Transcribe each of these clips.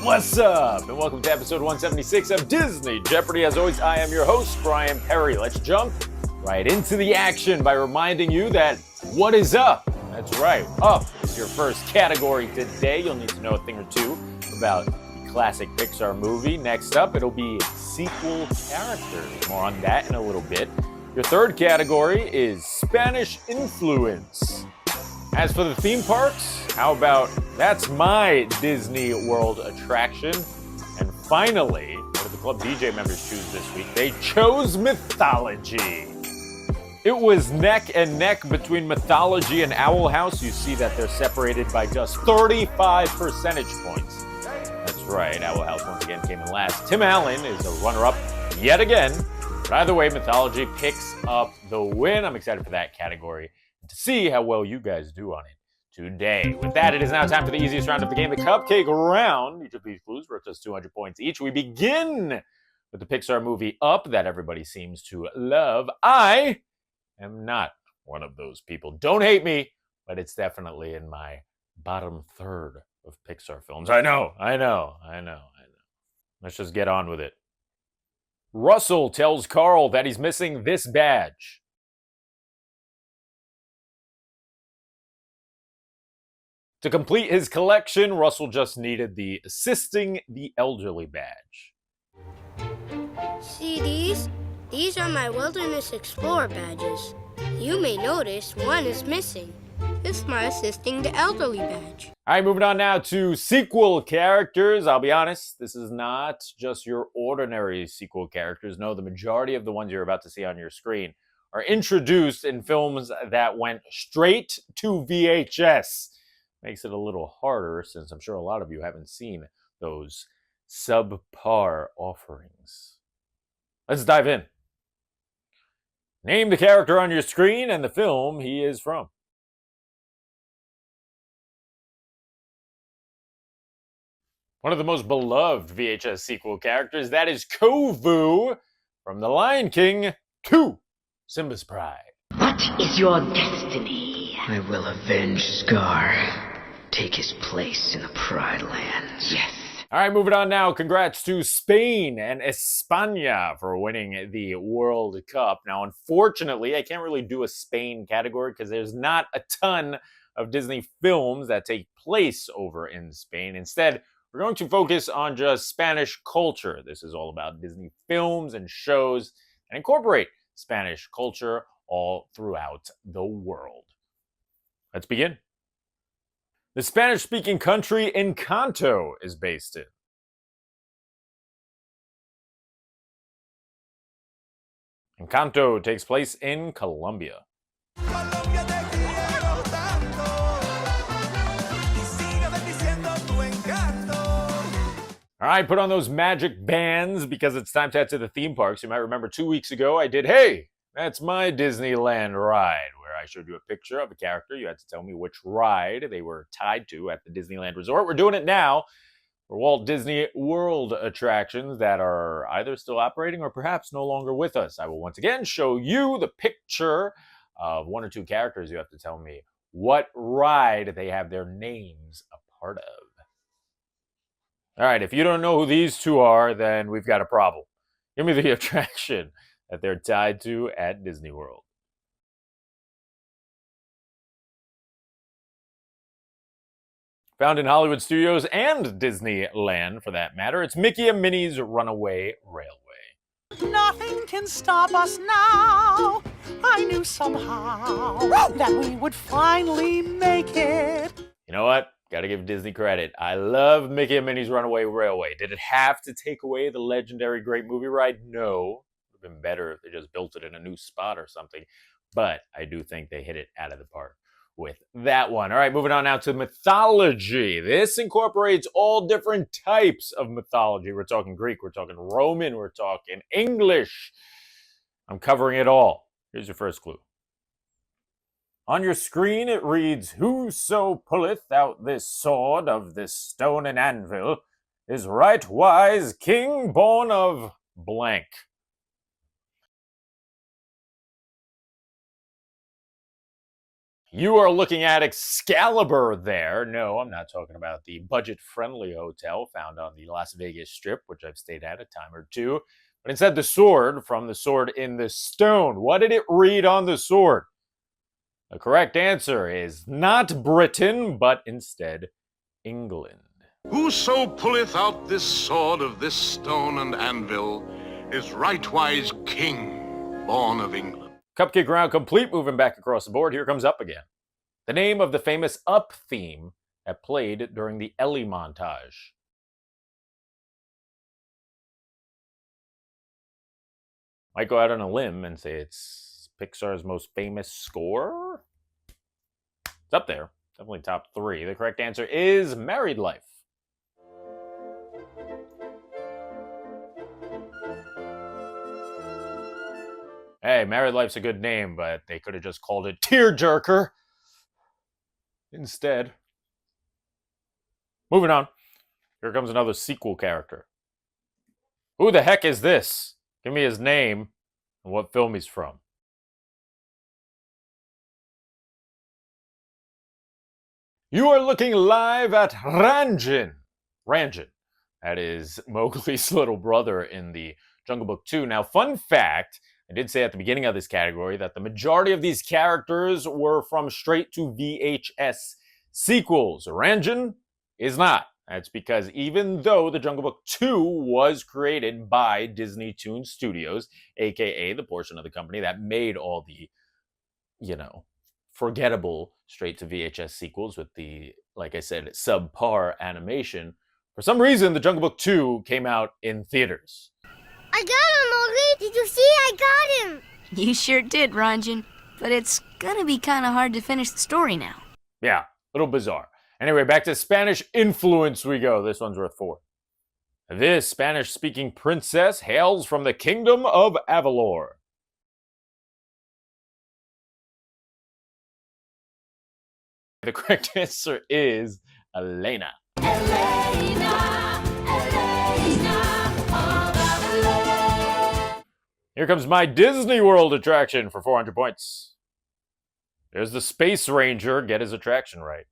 What's up? And welcome to episode 176 of Disney Jeopardy. As always, I am your host, Bryan Perri. Let's jump right into the action by reminding you that what is up? That's right, up is your first category today. You'll need to know a thing or two about the classic Pixar movie. Next up, it'll be sequel characters. More on that in a little bit. Your third category is Spanish influence. As for the theme parks, how about that's my Disney World attraction? And finally, what did the Club DJ members choose this week? They chose Mythology. It was neck and neck between Mythology and Owl House. You see that they're separated by just 35 percentage points. That's right, Owl House once again came in last. Tim Allen is a runner-up yet again. But either way, Mythology picks up the win. I'm excited for that category and to see how well you guys do on it today. With that, it is now time for the easiest round of the game, the Cupcake Round. Each of these clues worth us 200 points each. We begin with the Pixar movie Up that everybody seems to love. I am not one of those people. Don't hate me, but it's definitely in my bottom third of Pixar films. I know. Let's just get on with it. Russell tells Carl that he's missing this badge. To complete his collection, Russell just needed the Assisting the Elderly badge. See these? These are my Wilderness Explorer badges. You may notice one is missing. It's my Assisting the Elderly badge. All right, moving on now to sequel characters. I'll be honest, this is not just your ordinary sequel characters. No, the majority of the ones you're about to see on your screen are introduced in films that went straight to VHS. Makes it a little harder since I'm sure a lot of you haven't seen those subpar offerings. Let's dive in. Name the character on your screen and the film he is from. One of the most beloved VHS sequel characters, that is Kovu from The Lion King 2, Simba's Pride. What is your destiny? I will avenge Scar. Take his place in the Pride Lands. Yes. All right, moving on now. Congrats to Spain and España for winning the World Cup. Now, unfortunately, I can't really do a Spain category because there's not a ton of Disney films that take place over in Spain. Instead, we're going to focus on just Spanish culture. This is all about Disney films and shows and incorporate Spanish culture all throughout the world. Let's begin. The Spanish-speaking country Encanto is based in. Encanto takes place in Colombia. All right, put on those magic bands because it's time to head to the theme parks. You might remember 2 weeks ago I did, hey, that's my Disneyland ride, where I showed you a picture of a character. You had to tell me which ride they were tied to at the Disneyland Resort. We're doing it now for Walt Disney World attractions that are either still operating or perhaps no longer with us. I will once again show you the picture of one or two characters. You have to tell me what ride they have their names a part of. All right, if you don't know who these two are, then we've got a problem. Give me the attraction that they're tied to at Disney World. Found in Hollywood Studios and Disneyland, for that matter, it's Mickey and Minnie's Runaway Railway. Nothing can stop us now. I knew somehow that we would finally make it. You know what? Gotta give Disney credit. I love Mickey and Minnie's Runaway Railway. Did it have to take away the legendary great movie ride? No. It would have been better if they just built it in a new spot or something. But I do think they hit it out of the park with that one. All right, moving on now to mythology. This incorporates all different types of mythology. We're talking Greek, we're talking Roman, we're talking English. I'm covering it all. Here's your first clue. On your screen, it reads, "Whoso pulleth out this sword of this stone and anvil is right wise king born of blank." You are looking at Excalibur there. No, I'm not talking about the budget-friendly hotel found on the Las Vegas Strip, which I've stayed at a time or two, but instead the sword from the Sword in the Stone. What did it read on the sword? The correct answer is not Britain, but instead England. Whoso pulleth out this sword of this stone and anvil is rightwise king, born of England. Cupcake round complete, moving back across the board. Here comes Up again. The name of the famous Up theme that played during the Ellie montage. Might go out on a limb and say it's Pixar's most famous score. It's up there. Definitely top 3. The correct answer is Married Life. Hey, Married Life's a good name, but they could have just called it Tearjerker instead. Moving on. Here comes another sequel character. Who the heck is this? Give me his name and what film he's from. You are looking live at Ranjin. Ranjin. That is Mowgli's little brother in the Jungle Book 2. Now, fun fact, I did say at the beginning of this category that the majority of these characters were from straight to VHS sequels. Ranjin is not. That's because even though the Jungle Book 2 was created by Disney Toon Studios, aka the portion of the company that made all the, forgettable straight to VHS sequels with the, like I said, subpar animation, for some reason the Jungle Book 2 came out in theaters. I got him, Mowgli! Did you see? I got him! You sure did, Ranjan. But it's gonna be kinda hard to finish the story now. Yeah, a little bizarre. Anyway, back to Spanish influence we go. This one's worth 4. This Spanish-speaking princess hails from the kingdom of Avalor. The correct answer is Elena. Here comes my Disney World attraction for 400 points. There's the Space Ranger. Get his attraction right.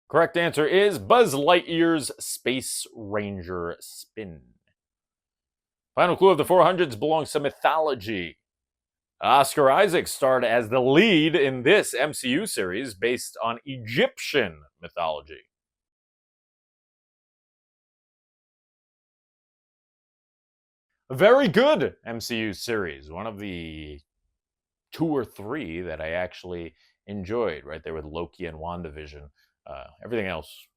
Correct answer is Buzz Lightyear's Space Ranger spin. Final clue of the 400s belongs to Mythology. Oscar Isaac starred as the lead in this MCU series based on Egyptian mythology. A very good MCU series. One of the 2 or 3 that I actually enjoyed, right there with Loki and WandaVision. Everything else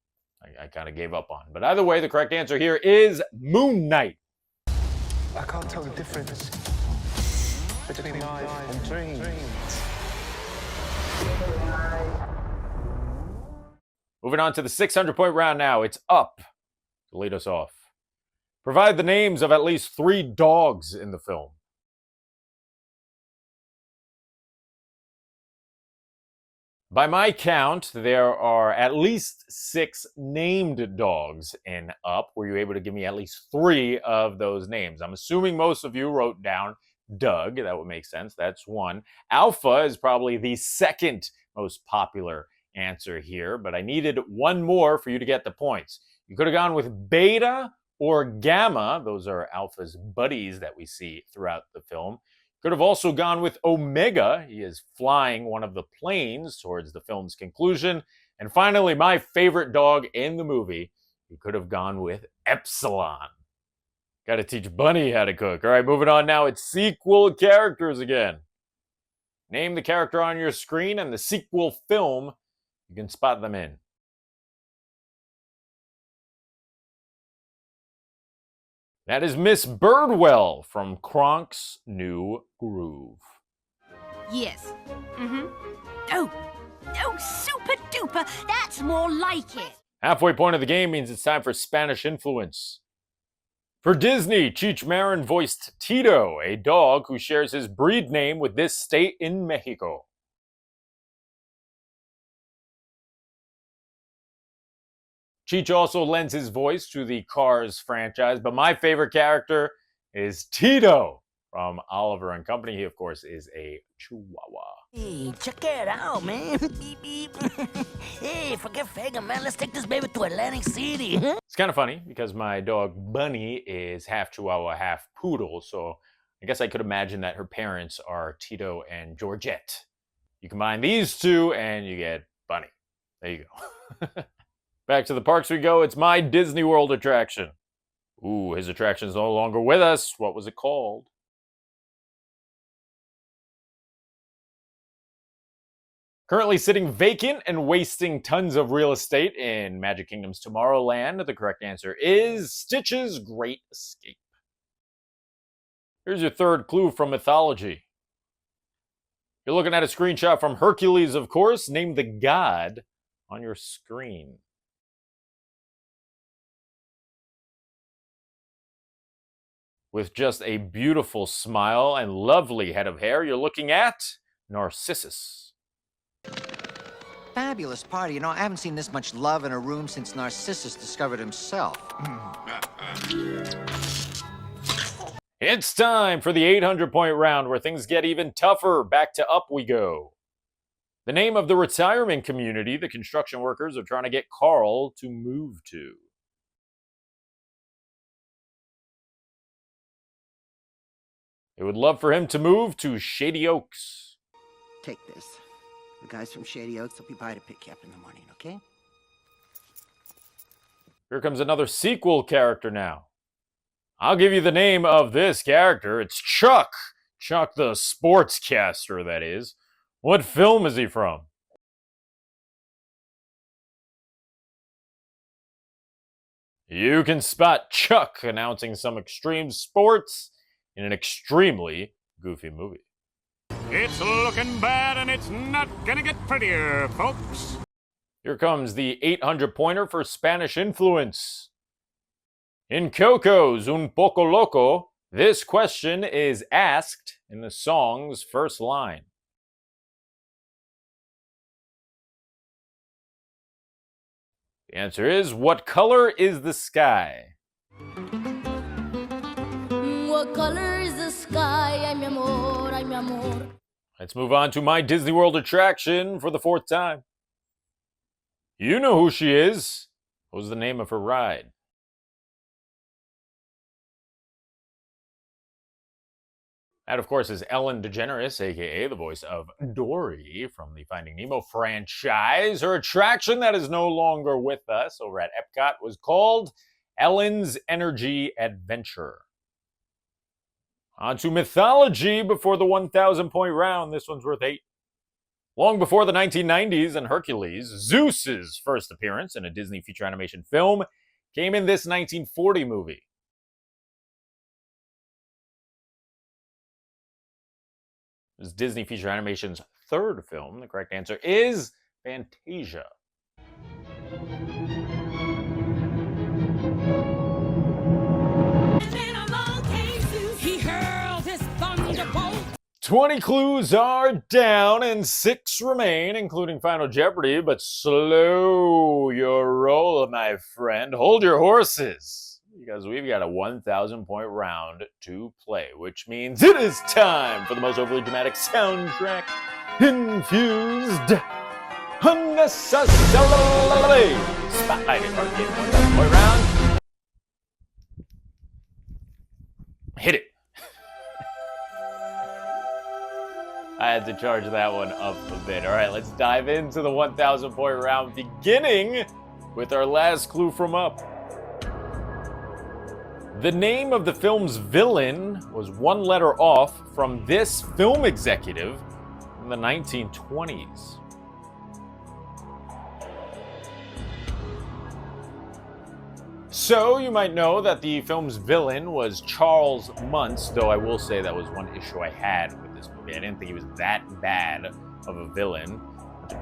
I kind of gave up on. But either way, the correct answer here is Moon Knight. I can't tell the difference between life and dreams. Moving on to the 600-point round now. It's Up to lead us off. Provide the names of at least 3 dogs in the film. By my count, there are at least 6 named dogs in Up. Were you able to give me at least 3 of those names? I'm assuming most of you wrote down Doug. That would make sense. That's 1. Alpha is probably the second most popular answer here, but I needed 1 more for you to get the points. You could have gone with Beta or Gamma. Those are Alpha's buddies that we see throughout the film. Could have also gone with Omega. He is flying one of the planes towards the film's conclusion. And finally, my favorite dog in the movie, you could have gone with Epsilon. Got to teach Bunny how to cook. All right, moving on now. It's sequel characters again. Name the character on your screen and the sequel film you can spot them in. That is Miss Birdwell from Kronk's New Groove. Yes. Oh, super duper. That's more like it. Halfway point of the game means it's time for Spanish influence. For Disney, Cheech Marin voiced Tito, a dog who shares his breed name with this state in Mexico. Cheech also lends his voice to the Cars franchise, but my favorite character is Tito from Oliver and Company. He, of course, is a Chihuahua. Hey, check it out, man. Beep, beep. Hey, forget Fagan, man. Let's take this baby to Atlantic City. It's kind of funny because my dog Bunny is half Chihuahua, half Poodle, so I guess I could imagine that her parents are Tito and Georgette. You combine these two and you get Bunny. There you go. Back to the parks we go. It's my Disney World attraction. Ooh, his attraction's no longer with us. What was it called? Currently sitting vacant and wasting tons of real estate in Magic Kingdom's Tomorrowland. The correct answer is Stitch's Great Escape. Here's your third clue from Mythology. You're looking at a screenshot from Hercules, of course. Name the god on your screen. With just a beautiful smile and lovely head of hair, you're looking at Narcissus. Fabulous party. You know, I haven't seen this much love in a room since Narcissus discovered himself. It's time for the 800-point round where things get even tougher. Back to up we go. The name of the retirement community the construction workers are trying to get Carl to move to. They would love for him to move to Shady Oaks. Take this. The guys from Shady Oaks will be by to pick you up in the morning, okay? Here comes another sequel character now. I'll give you the name of this character. It's Chuck. Chuck the sportscaster, that is. What film is he from? You can spot Chuck announcing some extreme sports in an extremely goofy movie. It's looking bad and it's not gonna get prettier, folks. Here comes the 800-pointer for Spanish influence. In Coco's Un Poco Loco, this question is asked in the song's first line. The answer is, what color is the sky? What color is the sky? Ay, mi amor, ay, mi amor. Let's move on to my Disney World attraction for the fourth time. You know who she is. What was the name of her ride? That, of course, is Ellen DeGeneres, a.k.a. the voice of Dory from the Finding Nemo franchise. Her attraction that is no longer with us over at Epcot was called Ellen's Energy Adventure. On to Mythology before the 1,000-point round. This one's worth 8. Long before the 1990s and Hercules, Zeus's first appearance in a Disney feature animation film came in this 1940 movie. This is Disney feature animation's third film. The correct answer is Fantasia. He hurled his thunderbolt. 20 clues are down and 6 remain, including Final Jeopardy, but slow your roll, my friend. Hold your horses, because we've got a 1,000-point round to play, which means it is time for the most overly dramatic soundtrack infused unnecessarily spotlighted arcade 1,000-point round. Hit it. I had to charge that one up a bit. All right, let's dive into the 1,000-point round, beginning with our last clue from Up. The name of the film's villain was one letter off from this film executive in the 1920s. So, you might know that the film's villain was Charles Muntz, though I will say that was one issue I had with this movie. I didn't think he was that bad of a villain.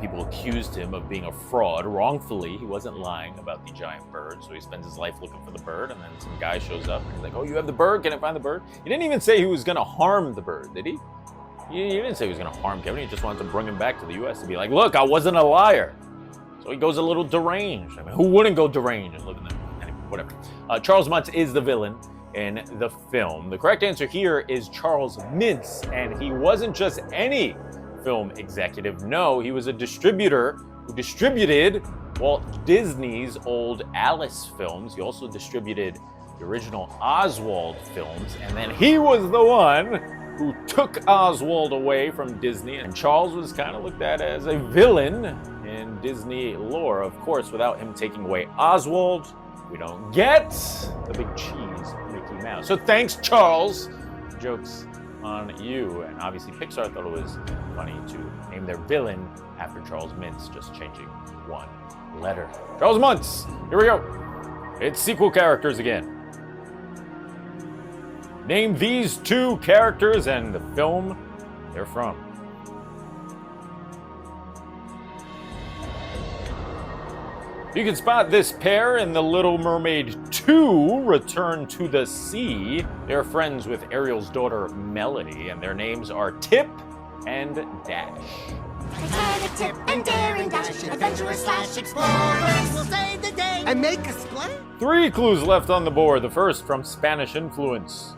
People accused him of being a fraud wrongfully. He wasn't lying about the giant bird, so he spends his life looking for the bird, and then some guy shows up and he's like, oh, you have the bird? Can I find the bird? He didn't even say he was going to harm the bird, did he? He didn't say he was going to harm Kevin. He just wanted to bring him back to the U.S. to be like, look, I wasn't a liar. So he goes a little deranged. I mean, who wouldn't go deranged and live in there? Anyway, whatever. Charles Muntz is the villain. in the film? The correct answer here is Charles Mintz, and he wasn't just any film executive. No, he was a distributor who distributed Walt Disney's old Alice films. He also distributed the original Oswald films, and then he was the one who took Oswald away from Disney, and Charles was kind of looked at as a villain in Disney lore. Of course, without him taking away Oswald, we don't get the big cheese Mickey Mouse. So thanks, Charles. Joke's on you. And obviously Pixar thought it was funny to name their villain after Charles Mintz, just changing one letter. Charles Mintz, here we go. It's sequel characters again. Name these two characters and the film they're from. You can spot this pair in The Little Mermaid 2, Return to the Sea. They're friends with Ariel's daughter, Melody, and their names are Tip and Dash. Tip and Dare and Dash, adventurous slash explorers will save the day and make a splash. 3 clues left on the board, the first from Spanish influence.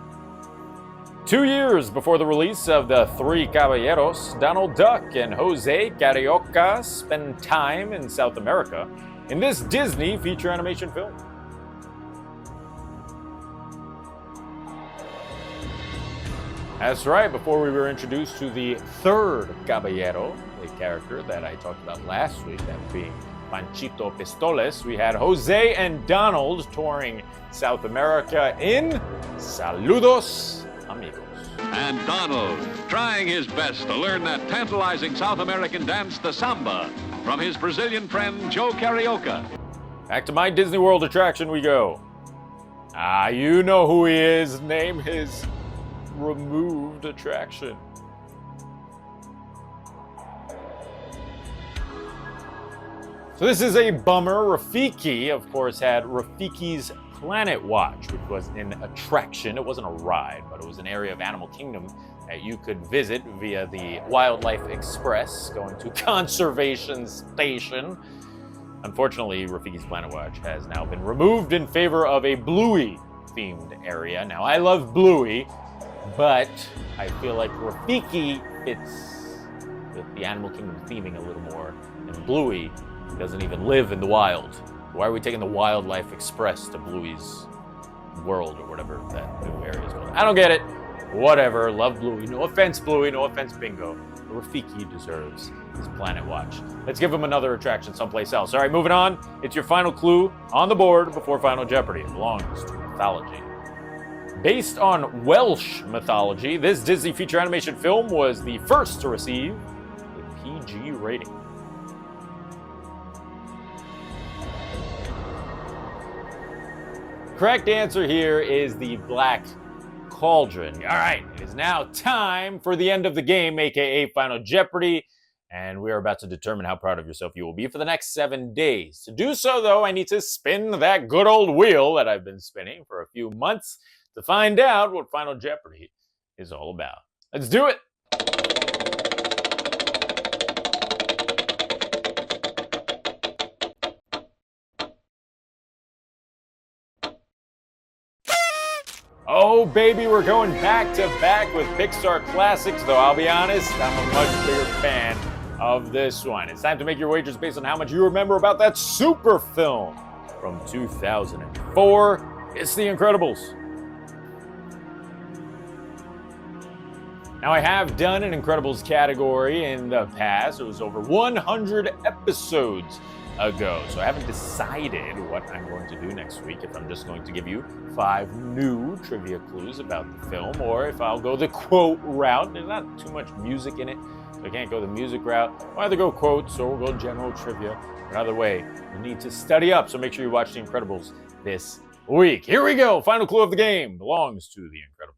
2 years before the release of The Three Caballeros, Donald Duck and Jose Carioca spend time in South America in this Disney feature animation film. That's right, before we were introduced to the third Caballero, a character that I talked about last week, that being Panchito Pistoles, we had Jose and Donald touring South America in Saludos, Amigos. And Donald, trying his best to learn that tantalizing South American dance, the samba, from his Brazilian friend Joe Carioca. Back to my Disney World attraction we go. You know who he is. Name his removed attraction. So this is a bummer. Rafiki, of course, had Rafiki's Planet Watch, which was an attraction. It wasn't a ride, but it was an area of Animal Kingdom that you could visit via the Wildlife Express, going to Conservation Station. Unfortunately, Rafiki's Planet Watch has now been removed in favor of a Bluey-themed area. Now, I love Bluey, but I feel like Rafiki fits with the Animal Kingdom theming a little more than Bluey. He doesn't even live in the wild. Why are we taking the Wildlife Express to Bluey's world or whatever that new area is called? I don't get it. Whatever. Love Bluey. No offense, Bluey. No offense, Bingo. But Rafiki deserves his Planet Watch. Let's give him another attraction someplace else. All right, moving on. It's your final clue on the board before Final Jeopardy. It belongs to mythology. Based on Welsh mythology, this Disney feature animation film was the first to receive a PG rating. Correct answer here is the Black Cauldron. All right, it is now time for the end of the game, aka Final Jeopardy, and we are about to determine how proud of yourself you will be for the next 7 days. To do so, though, I need to spin that good old wheel that I've been spinning for a few months to find out what Final Jeopardy is all about. Let's do it! Oh, baby, we're going back to back with Pixar classics, though I'll be honest, I'm a much bigger fan of this one. It's time to make your wagers based on how much you remember about that super film from 2004. It's The Incredibles. Now, I have done an Incredibles category in the past. It was over 100 episodes ago. So I haven't decided what I'm going to do next week, if I'm just going to give you 5 new trivia clues about the film, or if I'll go the quote route. There's not too much music in it, so I can't go the music route. We'll either go quotes or we'll go general trivia. But either way, you need to study up, so make sure you watch The Incredibles this week. Here we go. Final clue of the game belongs to The Incredibles.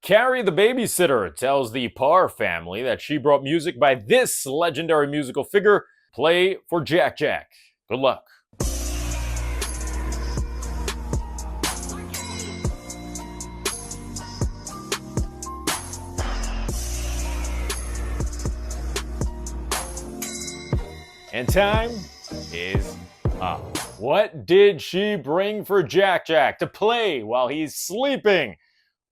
Carrie the babysitter tells the Parr family that she brought music by this legendary musical figure. Play for Jack Jack. Good luck. And time is up. What did she bring for Jack Jack to play while he's sleeping?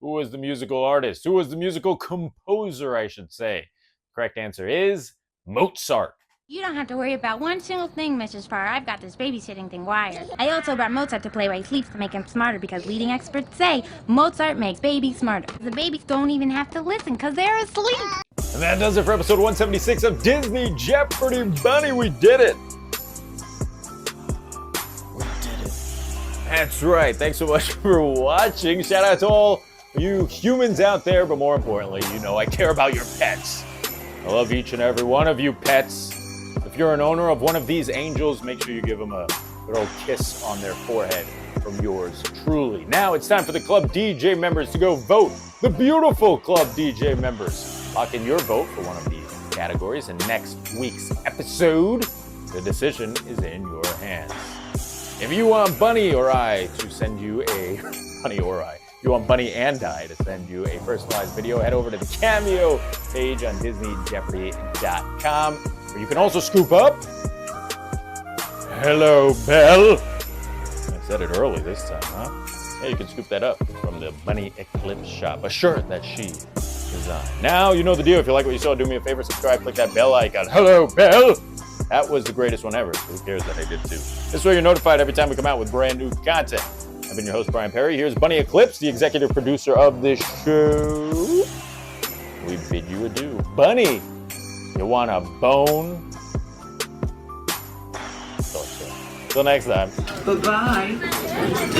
Who was the musical artist? Who was the musical composer, I should say? Correct answer is Mozart. You don't have to worry about one single thing, Mrs. Farr. I've got this babysitting thing wired. I also brought Mozart to play while he sleeps to make him smarter because leading experts say Mozart makes babies smarter. The babies don't even have to listen because they're asleep. And that does it for episode 176 of Disney Jeopardy! Bunny, we did it! We did it. That's right. Thanks so much for watching. Shout out to all you humans out there, but more importantly, you know I care about your pets. I love each and every one of you pets. If you're an owner of one of these angels, make sure you give them a good old kiss on their forehead from yours truly. Now it's time for the Club DJ members to go vote. The beautiful Club DJ members. Lock in your vote for one of these categories in next week's episode. The decision is in your hands. If you want Bunny or I to send you a... Bunny or I. If you want Bunny and I to send you a personalized video, head over to the Cameo page on DisneyJeopardy.com, where you can also scoop up Hello, Belle. I said it early this time, huh? Yeah, you can scoop that up from the Bunny Eclipse shop, a shirt that she designed. Now, you know the deal. If you like what you saw, do me a favor, subscribe, click that bell icon. Hello, Belle. That was the greatest one ever. Who cares that I did too? This way you're notified every time we come out with brand new content. I've been your host, Bryan Perri. Here's Bunny Eclipse, the executive producer of this show. We bid you adieu. Bunny, you want a bone? Thought so. Till next time. Bye-bye.